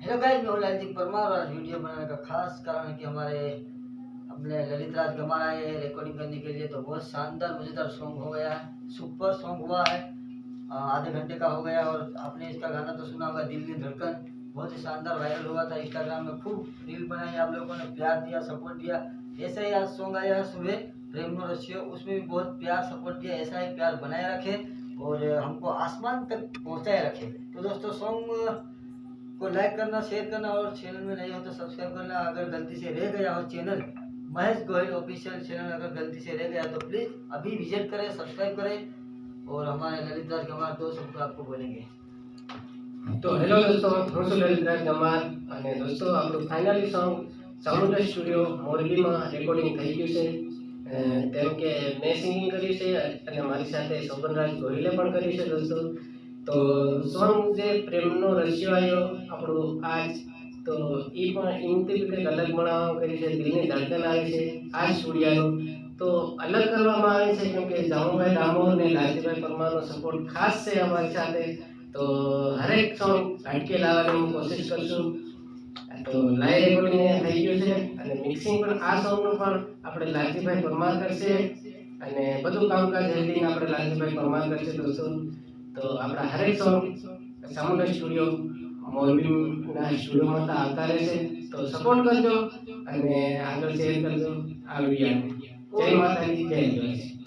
Hello guys, मैं हूं लालजी परमार और वीडियो बनाने का खास कारण है कि हमारे अपने ललित राज गंवार आए हैं रिकॉर्डिंग करने के लिए। तो बहुत शानदार मजेदार सॉन्ग हो गया है, सुपर सॉन्ग हुआ है। आधे घंटे का हो गया और आपने इसका गाना तो सुना होगा, दिल में धड़कन। बहुत ही शानदार वायरल हुआ था, इंस्टाग्राम में खूब रील बनाई, आप लोगों ने प्यार दिया, सपोर्ट दिया। ऐसा ही आज सॉन्ग आया सुबह प्रेम नो रसियो, उसमें भी बहुत प्यार सपोर्ट दिया। ऐसा ही प्यार बनाए रखे और हमको आसमान तक पहुंचाए रखे। तो दोस्तों, सॉन्ग को लाइक करना, शेयर करना और चैनल में नहीं हो तो सब्सक्राइब करना। अगर गलती से रह गया हो channel Mahesh Goyal official channel, अगर गलती से रह गया तो प्लीज अभी विजिट करें, सब्सक्राइब करें और हमारे ललित राज गंवार दो शब्द आपको बोलेंगे। तो हेलो दोस्तों, હું છું લલિતરાજ ગંવાર અને દોસ્તો આપણું ફાઇનલી સોંગ સમુદ્ર સ્ટુડિયો મોરબીમાં રેકોર્ડિંગ થઈ ગયું છે। તેમ કે મેં સિંગિંગ કર્યું છે અને મારી સાથે શોભનરાજ ગોહિલે પણ કર્યું છે દોસ્તો। તો સોંગ જે પ્રેમનો રસ્યો આવ્યો આપણું આજ, તો એ પણ એમથી કંઈક અલગ બનાવવામાં કર્યું છે। દિલની ધડકન આવી છે આ સ્ટુડિયોનું, તો અલગ કરવામાં આવે છે કેમ કે જામુભાઈ ડામોર અને લાલજીભાઈ પરમારનો સપોર્ટ ખાસ છે અમારી સાથે। तो हर एक सॉन्ग हटके लावવાની કોશિશ કરશું। તો લાઈવ રેકોર્ડિંગ થઈ ગયું છે અને મિક્સિંગ પણ આ સોંગનું પણ આપણે લાલજીભાઈ પરમાર કરશે અને બધું કામકાજ હેલ્ડિંગ આપણે લાલજીભાઈ પરમાર કરશે દોસ્તો। તો આપણા હર એક સોંગ સમુદ્ર સ્ટુડિયો મોરબીના સ્ટુડિયોમાં તો આવતા રહેશે। તો સપોર્ટ કરજો અને આગળ શેર કરજો આ વિડીયોને। જય માતાજી, જય દ્વારકા।